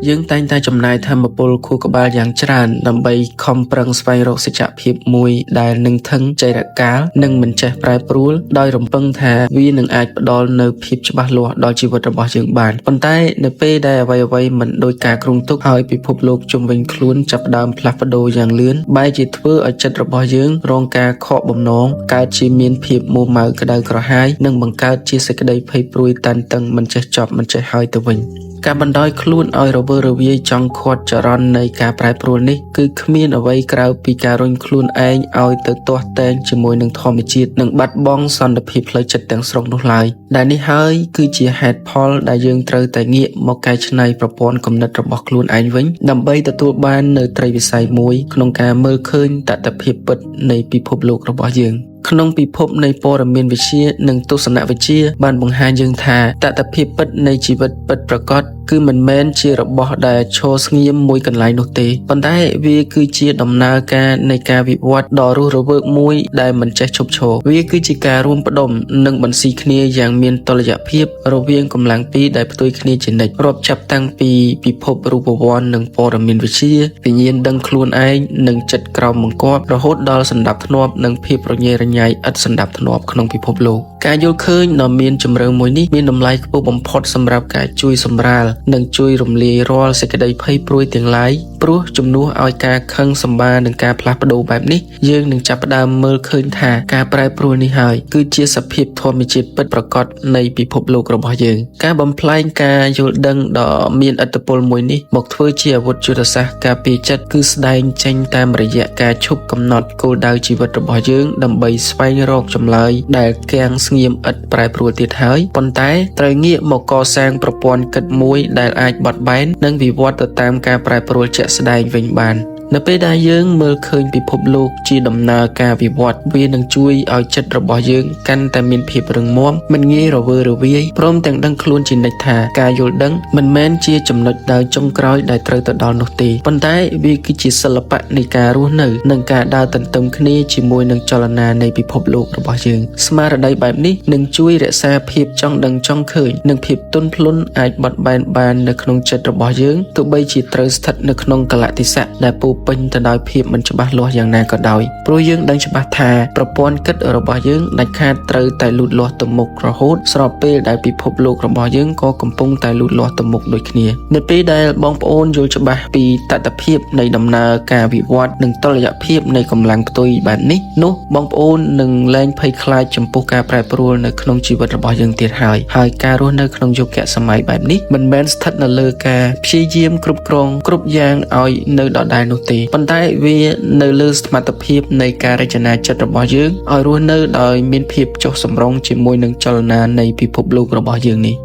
យើងតែងតែចំណាយធម៌ពលខួរក្បាលយ៉ាងច្រើនដើម្បីខំប្រឹងស្វែងរកសច្ចភាពមួយដែលនឹងថឹងចៃរកាលនិងមិនចេះប្រែប្រួលដោយរំពឹងថាវានឹងអាចផ្ដល់នូវភាពច្បាស់លាស់ដល់ជីវិតរបស់យើងបានប៉ុន្តែនៅពេលដែលអ្វីៗមិនដូចការគ្រោងទុកហើយពិភពលោកជុំវិញខ្លួនចាប់ផ្ដើមផ្លាស់ប្ដូរយ៉ាងលឿនបែរជាធ្វើឲ្យចិត្តរបស់យើងរងការខកបំណងកើតជាមានភាពមួម៉ៅក្តៅក្រហាយនិងបង្កើតជាសេចក្តីភ័យព្រួយតានតឹងមិនចេះចប់មិនចេះហើយទៅវិញការបណ្ដោយខ្លួនឲ្យរវើរវាយចង់ខាត់ចរន្តនៃការប្រែប្រួលនេះគឺគ្មានអ្វីក្រៅពីការរុញខ្លួនឯងឲ្យទៅទាស់តែងជាមួយនឹងធម្មជាតិនិងបាត់បង់សន្តិភាពផ្លូវចិត្តទាំងស្រុងនោះឡើយដែលនេះហើយគឺជាហេតុផលដែលយើងត្រូវតែងាកមកកែច្នៃប្រព័ន្ធគំនិតរបស់ខ្លួនឯងវិញដើម្បីទទួលបាននូវត្រីវិស័យមួយក្នុងការមើលឃើញតថភាពពិតនៃពិភពលោករបស់យើងក្នុងពិភពនៃព័ត៌មានវិទ្យានិងទស្សនវិជ្ជាបានបង្ហាញយើងថាតថភាពពិតនៃជីវិតពិតប្រាកដគឺមិនមែនជារបស់ដែលឈរស្ងៀមមួយកន្លែងនោះទេប៉ុន្តែវាគឺជាដំណើរការនៃការវិវត្តដ៏រស់រវើកមួយដែលមិនចេះឈប់ឈរវាគឺជាការរួមផ្ដុំនិងបន្ស៊ីគ្នាយ៉ាងមានតុល្យភាពរវាងកម្លាំងពីរដែលផ្ទុយគ្នាជានិច្ចរាប់ចាប់តាំងពីពិភពរូបវន្តនិងព័ត៌មានវិទ្យាវិញ្ញាណដឹងខ្លួនឯងនិងចិត្តក្រោមបង្គាប់រហូតដល់សណ្ដាប់ធ្នាប់និងភាពរញ៉េរញ៉ៃឥតសណ្ដាប់ធ្នាប់ក្នុងពិភពលោកការយល់ឃើញដ៏មានជម្រៅមួយនេះមានតម្លៃខ្ពស់បំផុតសម្រាប់ការជួយសម្រាលនិងជួយរំលាយរាល់សេចក្តីភ័យព្រួយទាំងឡាយព្រោះជំនួសឲ្យការខឹងសម្បារនិងការផ្លាស់ប្ដូរបែបនេះយើងនឹងចាប់ផ្ដើមមើលឃើញថាការប្រែប្រួលនេះហើយគឺជាសភាពធម្មជាតិពិតប្រាកដនៃពិភពលោករបស់យើងការបំផ្លែងការយល់ដឹងដ៏មានឥទ្ធិពលមួយនេះមកធ្វើជាអាវុធយុទ្ធសាស្ត្រការពារចិត្តគឺស្ដែងចេញតាមរយៈការឈប់កំណត់គោលដៅជីវិតរបស់យើងដើម្បីស្វែងរកចម្លើយដែលគាំងស្ងៀមឥតប្រែប្រួលទៀតហើយប៉ុន្តែត្រូវងាកមកកសាងប្រព័ន្ធគិតមួយដែលអាចបត់បែននិងវិវត្តទៅតាមការប្រែប្រួលជាក់ស្ដែងវិញបាននៅពេលដែលយើងមើលឃើញពិភពលោកជាដំណើរការវិវត្តវានឹងជួយឲ្យចិត្តរបស់យើងកាន់តែមានភាពរឹងមាំមិនងាយរវើរវាយព្រមទាំងដឹងខ្លួនជានិច្ចថាការយល់ដឹងមិនមែនជាចំណុចដើរចុងក្រោយដែលត្រូវទៅដល់នោះទេប៉ុន្តែវាគឺជាសិល្បៈនៃការរស់នៅនិងការដើរទន្ទឹមគ្នាជាមួយនឹងចលនានៃពិភពលោករបស់យើងស្មារតីបែបនេះនឹងជួយរក្សាភាពចង់ដឹងចង់ឃើញនិងភាពទន់ភ្លន់អាចបត់បែនបាននៅក្នុងចិត្តរបស់យើងទោះបីជាត្រូវស្ថិតនៅក្នុងកលៈទេសៈដែលពេញទៅដោយភាពមិនច្បាស់លាស់យ៉ាងណាក៏ដោយព្រោះយើងដឹងច្បាស់ថាប្រព័ន្ធគិតរបស់យើងដាច់ខាតត្រូវតែលូតលាស់ទៅមុខរហូតស្របពេលដែលពិភពលោករបស់យើងក៏កំពុងតែលូតលាស់ទៅមុខដូចគ្នានៅពេលដែលបងប្អូនយល់ច្បាស់ពីតថភាពនៃដំណើរការវិវត្តនិងតុល្យភាពនៃកម្លាំងផ្ទុយបែបនេះនោះបងប្អូននឹងលែងភ័យខ្លាចចំពោះការប្រែប្រួលនៅក្នុងជីវិតរបស់យើងទៀតហើយការរស់នៅក្នុងយុគសម័យបែបនេះមិនមែនស្ថិតនៅលើការព្យាយាមគ្រប់គ្រងគ្រប់យ៉ាងឲ្យនៅដដែលនោះទេប៉ុន្តែវានៅលើសមត្ថភាពនៃការរចនាចិត្តរបស់យើងឲ្យរស់នៅដោយមានភាពចុះសម្រុងជាមួយនឹងចលនានៃពិភពលោករបស់យើងនេះ